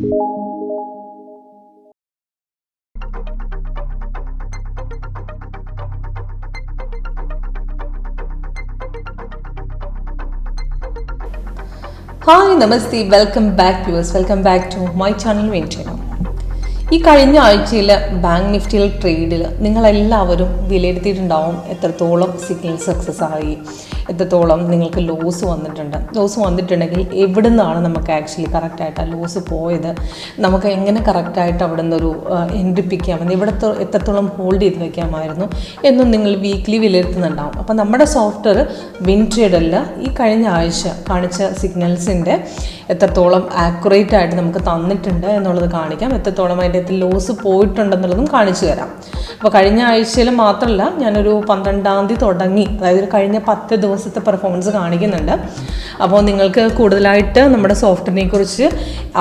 Hi, Namaste, welcome back viewers, welcome back to my channel WinTrader. ഈ കഴിഞ്ഞ ആഴ്ചയിൽ bank നിഫ്റ്റിയിൽ ട്രേഡിൽ നിങ്ങളെല്ലാവരും വിലയിരുത്തിയിട്ടുണ്ടാവും എത്രത്തോളം സിഗ്നൽ സക്സസ് ആയി, എത്രത്തോളം നിങ്ങൾക്ക് ലോസ് വന്നിട്ടുണ്ട്. ലോസ് വന്നിട്ടുണ്ടെങ്കിൽ എവിടെ നിന്നാണ് നമുക്ക് ആക്ച്വലി കറക്റ്റായിട്ട് ആ ലോസ് പോയത്, നമുക്ക് എങ്ങനെ കറക്റ്റായിട്ട് അവിടെ നിന്നൊരു എൻട്രി പിക്ക് ചെയ്യാമെന്ന്, ഇവിടെ എത്രത്തോളം ഹോൾഡ് ചെയ്ത് വയ്ക്കാമായിരുന്നു എന്നും നിങ്ങൾ വീക്ക്ലി വിലയിരുത്തുന്നുണ്ടാവും. അപ്പോൾ നമ്മുടെ സോഫ്റ്റ്വെയർ WinTraderൽ ഈ കഴിഞ്ഞ ആഴ്ച കാണിച്ച സിഗ്നൽസിൻ്റെ എത്രത്തോളം ആക്യുറേറ്റ് ആയിട്ട് നമുക്ക് തന്നിട്ടുണ്ട് എന്നുള്ളത് കാണിക്കാം, എത്രത്തോളം അതിൻ്റെ ലോസ് പോയിട്ടുണ്ടെന്നുള്ളതും കാണിച്ചു തരാം. അപ്പോൾ കഴിഞ്ഞ ആഴ്ചയിൽ മാത്രമല്ല, ഞാനൊരു 12-ാം തീയതി തുടങ്ങി, അതായത് കഴിഞ്ഞ 10 ദിവസത്തെ പെർഫോമൻസ് കാണിക്കുന്നുണ്ട്. അപ്പോൾ നിങ്ങൾക്ക് കൂടുതലായിട്ട് നമ്മുടെ സോഫ്റ്റ്വെയറിനെ കുറിച്ച്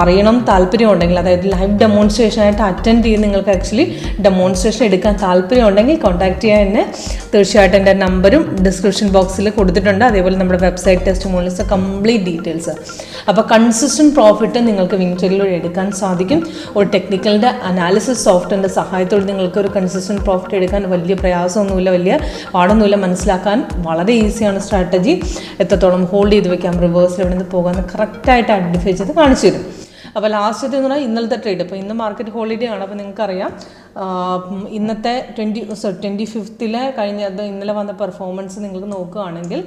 അറിയണം താല്പര്യം ഉണ്ടെങ്കിൽ, അതായത് ലൈവ് ഡെമോൺസ്ട്രേഷനായിട്ട് അറ്റൻഡ് ചെയ്ത് നിങ്ങൾക്ക് ആക്ച്വലി ഡെമോൺസ്ട്രേഷൻ എടുക്കാൻ താല്പര്യം ഉണ്ടെങ്കിൽ കോൺടാക്ട് ചെയ്യാൻ എന്നെ. തീർച്ചയായിട്ടും എൻ്റെ നമ്പറും ഡിസ്ക്രിപ്ഷൻ ബോക്സിൽ കൊടുത്തിട്ടുണ്ട്. അതേപോലെ നമ്മുടെ വെബ്സൈറ്റ് ടെസ്റ്റിമോണിയൽസ് കംപ്ലീറ്റ് ഡീറ്റെയിൽസ്. അപ്പോൾ കൺസിസ്റ്റൻറ്റ് പ്രോഫിറ്റ് നിങ്ങൾക്ക് WinTraderലൂടെ എടുക്കാൻ സാധിക്കും. ഒരു ടെക്നിക്കലിൻ്റെ അനാലിസിസ് സോഫ്റ്റ്വെയറിൻ്റെ സഹായത്തോടെ നിങ്ങൾക്ക് ഒരു കൺസിസ്റ്റൻറ്റ് പ്രോഫിറ്റ് എടുക്കാൻ വലിയ പ്രയാസമൊന്നുമില്ല, വലിയ പാടൊന്നുമില്ല, മനസ്സിലാക്കാൻ വളരെ ഈസിയാണ് സ്ട്രാറ്റജി. എത്രത്തോളം ഹോൾഡ് ചെയ്ത് വെക്കാം, റിവേഴ്സിൽ എവിടെ നിന്ന് പോകാമെന്ന് കറക്റ്റായിട്ട് ഐഡൻറ്റിഫൈ ചെയ്ത് കാണിച്ചു തരും. അപ്പോൾ ലാസ്റ്റത്തെ എന്ന് പറഞ്ഞാൽ ഇന്നലത്തെ ട്രേഡ്. അപ്പോൾ ഇന്ന് മാർക്കറ്റ് ഹോളിഡേ ആണ്. അപ്പോൾ നിങ്ങൾക്കറിയാം ഇന്നത്തെ 25th ഇന്നലെ വന്ന പെർഫോമൻസ് നിങ്ങൾക്ക് നോക്കുകയാണെങ്കിൽ,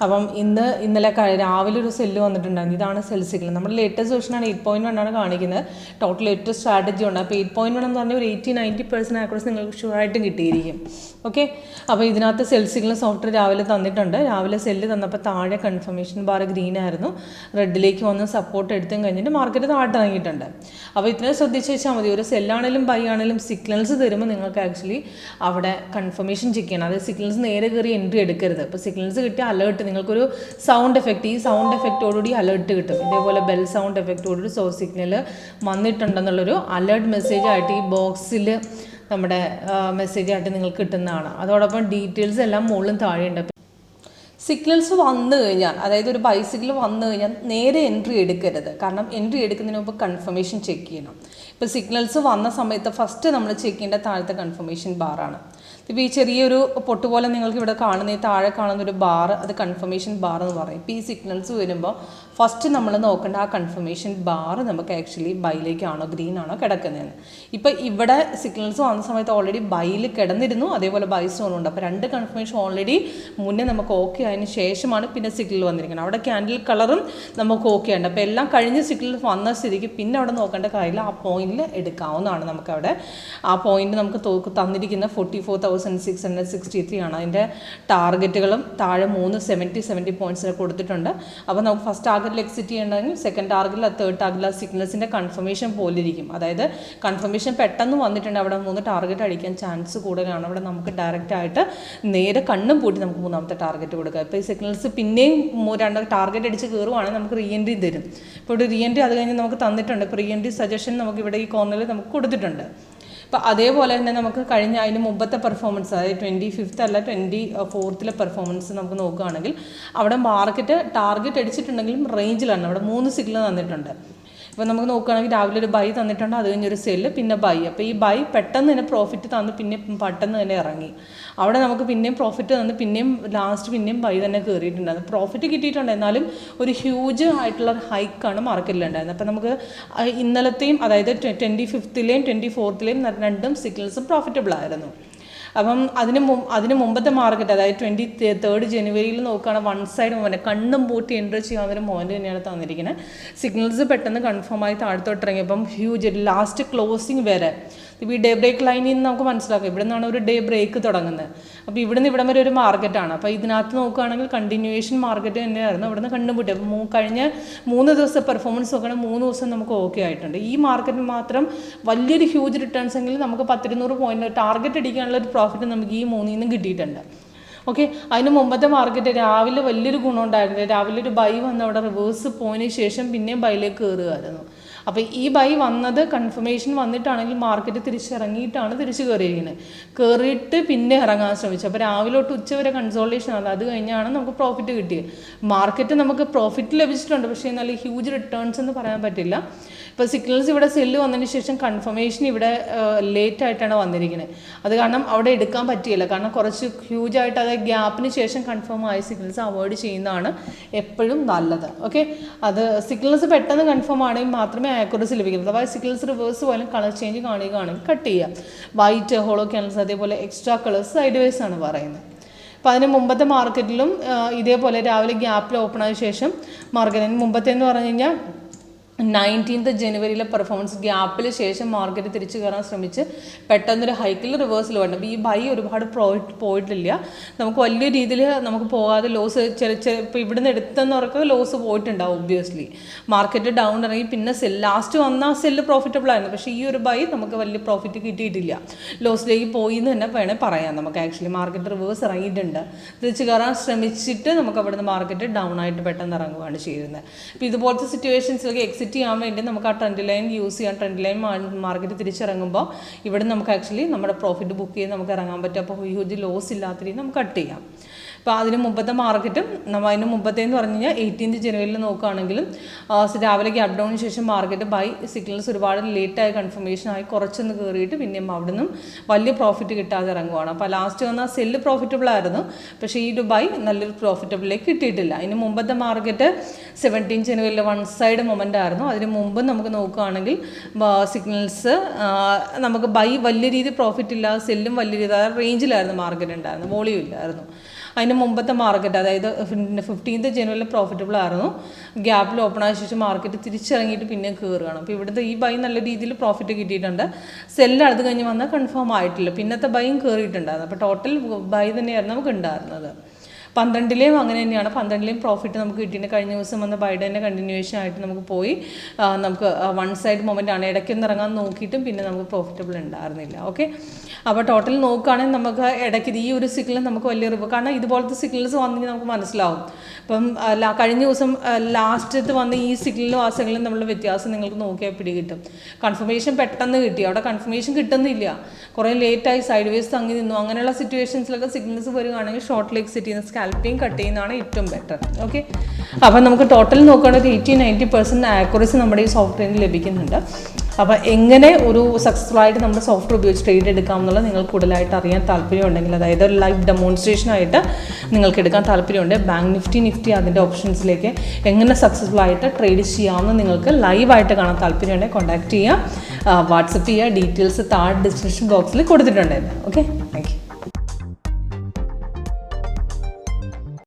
അപ്പം ഇന്നലെ രാവിലെ ഒരു സെല്ല് വന്നിട്ടുണ്ടായിരുന്നു. ഇതാണ് സെൽ സിഗ്നൽ. നമ്മുടെ ലേറ്റസ്റ്റ് വേർഷനാണ് 8.1 ആണ് കാണിക്കുന്നത്. ടോട്ടൽ 8 സ്ട്രാറ്റജി ഉണ്ട്. അപ്പോൾ 8.1 എന്ന് പറഞ്ഞാൽ ഒരു 80-90% ആക്യുറസി നിങ്ങൾക്ക് ഷുവറായിട്ടും കിട്ടിയിരിക്കും. ഓക്കെ, അപ്പോൾ ഇതിനകത്ത് സെൽ സിഗ്നൽ സോഫ്റ്റ്വെയർ രാവിലെ തന്നിട്ടുണ്ട്. രാവിലെ സെല്ല് തന്നപ്പോൾ താഴെ കൺഫർമേഷൻ ബാർ ഗ്രീൻ ആയിരുന്നു, റെഡിലേക്ക് വന്ന് സപ്പോർട്ട് എടുത്തും കഴിഞ്ഞിട്ട് മാർക്കറ്റ് താഴെ ഇറങ്ങിയിട്ടുണ്ട്. അപ്പോൾ ഇത്രയും ശ്രദ്ധിച്ച് വെച്ചാൽ മതി. ഒരു സെല്ലാണെങ്കിലും ബൈ ആണെങ്കിലും സിഗ്നൽസ് തരുമ്പോൾ നിങ്ങൾക്ക് ആക്ച്വലി അവിടെ കൺഫർമേഷൻ ചെക്ക് ചെയ്യണം. അതായത് സിഗ്നൽസ് നേരെ കയറി എൻട്രി എടുക്കരുത്. അപ്പോൾ സിഗ്നൽസ് കിട്ടിയ അലേർട്ട് നിങ്ങൾക്കൊരു സൗണ്ട് എഫക്റ്റ്, ഈ സൗണ്ട് എഫക്റ്റോടുകൂടി അലേർട്ട് കിട്ടും. ഇതേപോലെ ബെൽ സൗണ്ട് എഫക്റ്റോടുകൂടി സോഴ്സ് സിഗ്നൽ വന്നിട്ടുണ്ടെന്നുള്ളൊരു അലേർട്ട് മെസ്സേജ് ആയിട്ട് ഈ ബോക്സിൽ നമ്മുടെ മെസ്സേജ് ആയിട്ട് നിങ്ങൾക്ക് കിട്ടുന്നതാണ്. അതോടൊപ്പം ഡീറ്റെയിൽസ് എല്ലാം മുകളിലും താഴെയുണ്ട്. സിഗ്നൽസ് വന്നു കഴിഞ്ഞാൽ, അതായത് ഒരു ബൈസിക്കിൾ വന്നു കഴിഞ്ഞാൽ നേരെ എൻട്രി എടുക്കരുത്. കാരണം എൻട്രി എടുക്കുന്നതിന് മുമ്പ് കൺഫർമേഷൻ ചെക്ക് ചെയ്യണം. ഇപ്പോൾ സിഗ്നൽസ് വന്ന സമയത്ത് ഫസ്റ്റ് നമ്മൾ ചെക്ക് ചെയ്യേണ്ട താഴത്തെ കൺഫർമേഷൻ ബാറാണ്. ഇപ്പോൾ ഈ ചെറിയൊരു പൊട്ട് പോലെ നിങ്ങൾക്ക് ഇവിടെ കാണുന്ന ഈ താഴെ കാണുന്നൊരു ബാർ, അത് കൺഫർമേഷൻ ബാർ എന്ന് പറയും. ഇപ്പോൾ ഈ സിഗ്നൽസ് വരുമ്പോൾ ഫസ്റ്റ് നമ്മൾ നോക്കേണ്ട ആ കൺഫർമേഷൻ ബാർ നമുക്ക് ആക്ച്വലി ബൈയിലേക്കാണോ ഗ്രീൻ ആണോ കിടക്കുന്നതെന്ന്. ഇപ്പോൾ ഇവിടെ സിഗ്നൽസ് വന്ന സമയത്ത് ഓൾറെഡി ബൈയിൽ കിടന്നിരുന്നു, അതേപോലെ ബൈ സ്റ്റോണുണ്ട്. അപ്പോൾ 2 കൺഫർമേഷൻ ഓൾറെഡി മുന്നേ നമുക്ക് ഓക്കെ ആയതിന് ശേഷമാണ് പിന്നെ സിഗ്നൽ വന്നിരിക്കുന്നത്. അവിടെ ക്യാൻഡിൽ കളറും നമുക്ക് ഓക്കെ ഉണ്ട്. അപ്പോൾ എല്ലാം കഴിഞ്ഞ് സിഗ്നൽ വന്ന സ്ഥിതിക്ക് പിന്നെ അവിടെ നോക്കേണ്ട കാര്യമില്ല, ആ പോയിന്റിൽ എടുക്കാവുന്നതാണ്. നമുക്കവിടെ ആ പോയിന്റ് നമുക്ക് തന്നിരിക്കുന്ന 44,663 ആണ്. അതിൻ്റെ ടാർഗറ്റുകളും താഴെ 70 പോയിന്റ്സിൽ കൊടുത്തിട്ടുണ്ട്. അപ്പോൾ നമുക്ക് ഫസ്റ്റ് ടാർഗറ്റിൽ എക്സിറ്റ് ചെയ്യണമെങ്കിൽ സെക്കൻഡ് ടാർഗറ്റിൽ, തേർഡ് ടാർഗറ്റിൽ സിഗ്നൽസിൻ്റെ കൺഫർമേഷൻ പോലിരിക്കും. അതായത് കൺഫർമേഷൻ പെട്ടെന്ന് വന്നിട്ടുണ്ട്, അവിടെ 3 ടാർഗറ്റ് അടിക്കാൻ ചാൻസ് കൂടുതലാണ്. അവിടെ നമുക്ക് ഡയറക്റ്റ് ആയിട്ട് നേരെ കണ്ണും പൂട്ടി നമുക്ക് 3ാമത്തെ ടാർഗറ്റ് കൊടുക്കുക. ഇപ്പോൾ ഈ സിഗ്നൽസ് പിന്നെയും 2 ടാർഗറ്റ് അടിച്ച് കയറുവാണെങ്കിൽ നമുക്ക് റീ എൻട്രി തരും. ഇപ്പോൾ ഒരു റീ എൻട്രി അത് കഴിഞ്ഞ് നമുക്ക് തന്നിട്ടുണ്ട്. ഇപ്പോൾ റീ എൻട്രി സജഷൻ നമുക്ക് ഇവിടെ ഈ കോർണറിൽ നമുക്ക് കൊടുത്തിട്ടുണ്ട്. അപ്പോൾ അതേപോലെ തന്നെ നമുക്ക് കഴിഞ്ഞ അതിന് മുമ്പത്തെ പെർഫോമൻസ്, അതായത് 25th അല്ല 24th പെർഫോമൻസ് നമുക്ക് നോക്കുകയാണെങ്കിൽ അവിടെ മാർക്കറ്റ് ടാർഗറ്റ് അടിച്ചിട്ടുണ്ടെങ്കിലും റേഞ്ചിലാണ്. അവിടെ 3 സിഗ്നൽ തന്നിട്ടുണ്ട്. ഇപ്പോൾ നമുക്ക് നോക്കുകയാണെങ്കിൽ രാവിലെ ഒരു ബൈ തന്നിട്ടുണ്ട്, അത് കഴിഞ്ഞൊരു സെല്ല്, പിന്നെ ബൈ. അപ്പോൾ ഈ ബൈ പെട്ടെന്ന് തന്നെ പ്രോഫിറ്റ് തന്ന് പിന്നെ പെട്ടെന്ന് തന്നെ ഇറങ്ങി. അവിടെ നമുക്ക് പിന്നെയും പ്രോഫിറ്റ് തന്ന് പിന്നെയും ലാസ്റ്റ് പിന്നെയും ബൈ തന്നെ കയറിയിട്ടുണ്ടായിരുന്നു. പ്രോഫിറ്റ് കിട്ടിയിട്ടുണ്ട്, എന്നാലും ഒരു ഹ്യൂജ് ആയിട്ടുള്ള ഹൈക്കാണ് മാർക്കറ്റിലുണ്ടായിരുന്നത്. അപ്പോൾ നമുക്ക് ഇന്നലത്തെയും, അതായത് 25th-ലെയും 24th-ലെയും 2 സിഗ്നൽസും പ്രോഫിറ്റബിൾ ആയിരുന്നു. അപ്പം അതിന് മുമ്പത്തെ മാർക്കറ്റ്, അതായത് 23rd ജനുവരിയിൽ നോക്കുകയാണെങ്കിൽ 1 സൈഡ് മൊമെൻ്റ്, കണ്ണും പൂട്ടി എൻട്രി ചെയ്യാവുന്നൊരു മൊമെൻ്റ് തന്നെയാണ് തന്നിരിക്കുന്നത്. സിഗ്നൽസ് പെട്ടെന്ന് കൺഫേമായി താഴത്തോട്ട് ഇറങ്ങിയപ്പം ഹ്യൂജ് ലാസ്റ്റ് ക്ലോസിങ് വരെ. ഇപ്പോൾ ഈ ഡേ ബ്രേക്ക് ലൈനിൽ നിന്ന് നമുക്ക് മനസ്സിലാക്കാം ഇവിടെ നിന്നാണ് ഒരു ഡേ ബ്രേക്ക് തുടങ്ങുന്നത്. അപ്പോൾ ഇവിടെ നിന്ന് ഇവിടം വരെ ഒരു മാർക്കറ്റാണ്. അപ്പോൾ ഇതിനകത്ത് നോക്കുകയാണെങ്കിൽ കണ്ടിന്യൂവേഷൻ മാർക്കറ്റ് തന്നെയായിരുന്നു. അവിടെ നിന്ന് കണ്ടുപിട്ടി. അപ്പോൾ കഴിഞ്ഞ 3 ദിവസത്തെ പെർഫോമൻസ് നോക്കുകയാണെങ്കിൽ 3 ദിവസം നമുക്ക് ഓക്കെ ആയിട്ടുണ്ട്. ഈ മാർക്കറ്റിൽ മാത്രം വലിയൊരു ഹ്യൂജ് റിട്ടേൺസ് എങ്കിലും നമുക്ക് 10-200 പോയിന്റ് ടാർഗറ്റ് അടിക്കാനുള്ള ഒരു പ്രോഫിറ്റ് നമുക്ക് ഈ 3ൽ നിന്നും കിട്ടിയിട്ടുണ്ട്. ഓക്കെ, അതിന് മുമ്പത്തെ മാർക്കറ്റ് രാവിലെ വലിയൊരു ഗുണം ഉണ്ടായിരുന്നില്ല. രാവിലെ ഒരു ബൈ വന്ന് അവിടെ റിവേഴ്സ് പോയതിന് ശേഷം പിന്നെയും ബൈയിലേക്ക് കയറുകയായിരുന്നു. അപ്പോൾ ഈ ബൈ വന്നത് കൺഫർമേഷൻ വന്നിട്ടാണെങ്കിൽ മാർക്കറ്റ് തിരിച്ചിറങ്ങിയിട്ടാണ് തിരിച്ച് കയറിയിരിക്കുന്നത്. കയറിയിട്ട് പിന്നെ ഇറങ്ങാൻ ശ്രമിച്ചു. അപ്പോൾ രാവിലെ തൊട്ട് ഉച്ച വരെ കൺസോൾട്ടേഷൻ ആണ്. അത് കഴിഞ്ഞാണ് നമുക്ക് പ്രോഫിറ്റ് കിട്ടിയത്. മാർക്കറ്റ് നമുക്ക് പ്രോഫിറ്റ് ലഭിച്ചിട്ടുണ്ട്, പക്ഷേ നല്ല ഹ്യൂജ് റിട്ടേൺസ് എന്ന് പറയാൻ പറ്റില്ല. ഇപ്പോൾ സിഗ്നൽസ് ഇവിടെ സെല്ല് വന്നതിന് ശേഷം കൺഫർമേഷൻ ഇവിടെ ലേറ്റ് ആയിട്ടാണ് വന്നിരിക്കുന്നത്. അത് കാരണം അവിടെ എടുക്കാൻ പറ്റിയില്ല. കാരണം കുറച്ച് ഹ്യൂജായിട്ട് അത് ഗ്യാപ്പിന് ശേഷം കൺഫേം ആയ സിഗ്നൽസ് അവോയ്ഡ് ചെയ്യുന്നതാണ് എപ്പോഴും നല്ലത്. ഓക്കെ, അത് സിഗ്നൽസ് പെട്ടെന്ന് കൺഫേം ആണെങ്കിൽ മാത്രമേ ആക്യുറസി ലഭിക്കുള്ളൂ. അതായത് സിഗ്നൽസ് റിവേഴ്സ് പോലും കളർ ചേഞ്ച് കാണുകയാണെങ്കിൽ കട്ട് ചെയ്യുക. വൈറ്റ്, ഹോളോ ക്യാൻഡിൽസ്, അതേപോലെ എക്സ്ട്രാ കളേഴ്സ് സൈഡ് വേസ് ആണ് പറയുന്നത്. അപ്പോൾ അതിന് മുമ്പത്തെ മാർക്കറ്റിലും ഇതേപോലെ രാവിലെ ഗ്യാപ്പിൽ ഓപ്പൺ ആയ ശേഷം മാർക്കറ്റിന് മുമ്പത്തെ എന്ന് പറഞ്ഞു കഴിഞ്ഞാൽ 19th ജനുവരിയിലെ പെർഫോമൻസ് ഗ്യാപ്പിന് ശേഷം മാർക്കറ്റ് തിരിച്ചു കയറാൻ ശ്രമിച്ച് പെട്ടെന്നൊരു ഹൈക്കിൽ റിവേഴ്സൽ വേണ്ട. അപ്പോൾ ഈ ബൈ ഒരുപാട് പോയിട്ടില്ല. നമുക്ക് വലിയ രീതിയിൽ നമുക്ക് പോകാതെ ലോസ് ഇപ്പോൾ ഇവിടുന്ന് എടുത്തെന്നവർക്ക് ലോസ് പോയിട്ടുണ്ടാവും. ഒബ്വിയസ്ലി മാർക്കറ്റ് ഡൗൺ ഇറങ്ങി പിന്നെ ലാസ്റ്റ് വന്ന സെല്ല് പ്രോഫിറ്റബിൾ ആയിരുന്നു. പക്ഷേ ഈ ഒരു ബൈ നമുക്ക് വലിയ പ്രോഫിറ്റ് കിട്ടിയിട്ടില്ല. ലോസിലേക്ക് പോയി എന്ന് തന്നെ വേണേൽ പറയാം. നമുക്ക് ആക്ച്വലി മാർക്കറ്റ് റിവേഴ്സ് ഇറങ്ങിയിട്ടുണ്ട്. തിരിച്ചു കയറാൻ ശ്രമിച്ചിട്ട് നമുക്ക് അവിടുന്ന് മാർക്കറ്റ് ഡൗൺ ആയിട്ട് പെട്ടെന്ന് ഇറങ്ങുകയാണ് ചെയ്യുന്നത്. അപ്പോൾ ഇതുപോലത്തെ സിറ്റുവേഷൻസിലേക്ക് എക്സിറ്റ് ചെയ്യാൻ വേണ്ടി നമുക്ക് ആ ട്രെൻഡ് ലൈൻ യൂസ് ചെയ്യാം. ട്രെൻഡ് ലൈൻ മാർക്കറ്റ് തിരിച്ചിറങ്ങുമ്പോൾ ഇവിടെ നമുക്ക് ആക്ച്വലി നമ്മുടെ പ്രോഫിറ്റ് ബുക്ക് ചെയ്ത് നമുക്ക് ഇറങ്ങാൻ പറ്റും. അപ്പോൾ ഹ്യൂജ് ലോസ് ഇല്ലാത്ത രീതിയിൽ നമുക്ക് കട്ട് ചെയ്യാം. അപ്പോൾ അതിന് മുമ്പത്തെ മാർക്കറ്റും അതിന് മുമ്പത്തെ എന്ന് പറഞ്ഞു കഴിഞ്ഞാൽ 18th ജനുവരിയിൽ നോക്കുകയാണെങ്കിലും രാവിലെ ഗ്യാപ് ഡൗണിന് ശേഷം മാർക്കറ്റ് ബൈ സിഗ്നൽസ് ഒരുപാട് ലേറ്റായി കൺഫർമേഷൻ ആയി കുറച്ചൊന്ന് കയറിയിട്ട് പിന്നെയും അവിടെ നിന്നും വലിയ പ്രോഫിറ്റ് കിട്ടാതെ ഇറങ്ങുവാണ്. അപ്പോൾ ലാസ്റ്റ് വന്ന സെല്ല് പ്രോഫിറ്റബിൾ ആയിരുന്നു, പക്ഷേ ഈ ഒരു ബൈ നല്ലൊരു പ്രോഫിറ്റബിളിലേക്ക് കിട്ടിയിട്ടില്ല. അതിന് മുമ്പത്തെ മാർക്കറ്റ് 17th ജനുവരിയിൽ വൺ സൈഡ് മൊമെൻ്റ് ആയിരുന്നു. അതിന് മുമ്പ് നമുക്ക് നോക്കുകയാണെങ്കിൽ സിഗ്നൽസ് നമുക്ക് ബൈ വലിയ രീതിയിൽ പ്രോഫിറ്റ് ഇല്ലാതെ സെല്ലും വലിയ രീതി അതായത് റേഞ്ചിലായിരുന്നു മാർക്കറ്റ് ഉണ്ടായിരുന്നു, വോളിയം ഇല്ലായിരുന്നു. അതിന് മുമ്പത്തെ മാർക്കറ്റ് അതായത് 15th ജനുവരിയിൽ പ്രോഫിറ്റബിൾ ആയിരുന്നു. ഗ്യാപ്പിൽ ഓപ്പൺ ആയ ശേഷം മാർക്കറ്റ് തിരിച്ചിറങ്ങിയിട്ട് പിന്നെ കയറുകയാണ്. അപ്പോൾ ഇവിടുത്തെ ഈ ബൈ നല്ല രീതിയിൽ പ്രോഫിറ്റ് കിട്ടിയിട്ടുണ്ട്. സെല്ല് അടുത്ത് കഴിഞ്ഞ് വന്നാൽ കൺഫേം ആയിട്ടില്ല. പിന്നത്തെ ബൈയും കയറിയിട്ടുണ്ടായിരുന്നു. അപ്പോൾ ടോട്ടൽ ബൈ തന്നെയായിരുന്നു നമുക്ക് ഉണ്ടായിരുന്നത്. 12ലെയും അങ്ങനെ തന്നെയാണ്. 12ലെയും പ്രോഫിറ്റ് നമുക്ക് കിട്ടിയിട്ട് കഴിഞ്ഞ ദിവസം വന്ന ബൈഡ് തന്നെ കണ്ടിന്യൂവേഷൻ ആയിട്ട് നമുക്ക് പോയി നമുക്ക് വൺ സൈഡ് മൊമെൻ്റ് ആണ്. ഇടയ്ക്കൊന്ന് ഇറങ്ങാൻ നോക്കിയിട്ടും പിന്നെ നമുക്ക് പ്രോഫിറ്റബിൾ ഉണ്ടായിരുന്നില്ല. ഓക്കെ, അപ്പോൾ ടോട്ടൽ നോക്കുകയാണെങ്കിൽ നമുക്ക് ഇടയ്ക്ക് ഈ ഒരു സിഗ്നൽ നമുക്ക് വലിയ കാരണം ഇതുപോലത്തെ സിഗ്നൽസ് വന്നെങ്കിൽ നമുക്ക് മനസ്സിലാവും. ഇപ്പം കഴിഞ്ഞ ദിവസം ലാസ്റ്റത്ത് വന്ന് ഈ സിഗ്നലും ആ സിഗ്നലും തമ്മിലുള്ള വ്യത്യാസം നിങ്ങൾക്ക് നോക്കിയാൽ പിടികിട്ടും. കൺഫർമേഷൻ പെട്ടെന്ന് കിട്ടി, അവിടെ കൺഫർമേഷൻ കിട്ടുന്നില്ല, കുറേ ലേറ്റായി സൈഡ് വേസ് തങ്ങി നിന്നു. അങ്ങനെയുള്ള സിറ്റുവേഷൻസിലൊക്കെ സിഗ്നൽസ് വരികയാണെങ്കിൽ ഷോർട്ടിലേക്ക് സെറ്റ് ചെയ്യുന്ന സ്കാൽപ്പിങ് കട്ട് ചെയ്യുന്നതാണ് ഏറ്റവും ബെറ്റർ. ഓക്കെ, അപ്പോൾ നമുക്ക് ടോട്ടൽ നോക്കുകയാണെങ്കിൽ 80-90% ആക്യുറസി നമ്മുടെ ഈ സോഫ്റ്റ്വെയറിന് ലഭിക്കുന്നുണ്ട്. അപ്പോൾ എങ്ങനെ ഒരു സക്സസ്ഫുൾ ആയിട്ട് നമ്മുടെ സോഫ്റ്റ്വെയർ ഉപയോഗിച്ച് ട്രേഡ് എടുക്കാം എന്നുള്ളത് നിങ്ങൾക്ക് കൂടുതലായിട്ട് അറിയാൻ താല്പര്യമുണ്ടെങ്കിൽ, അതായത് ഒരു ലൈവ് ഡെമോൺസ്ട്രേഷനായിട്ട് നിങ്ങൾക്ക് എടുക്കാൻ താല്പര്യമുണ്ട്. ബാങ്ക് നിഫ്റ്റി അതിൻ്റെ ഓപ്ഷൻസിലേക്ക് എങ്ങനെ സക്സസ്ഫുൾ ആയിട്ട് ട്രേഡ് ചെയ്യാമെന്ന് നിങ്ങൾക്ക് ലൈവായിട്ട് കാണാൻ താല്പര്യമുണ്ടെങ്കിൽ കോൺടാക്ട് ചെയ്യുക, വാട്സപ്പ് ചെയ്യുക. ഡീറ്റെയിൽസ് താഴെ ഡിസ്ക്രിപ്ഷൻ ബോക്സിൽ കൊടുത്തിട്ടുണ്ടായിരുന്നു. Okay, thank you.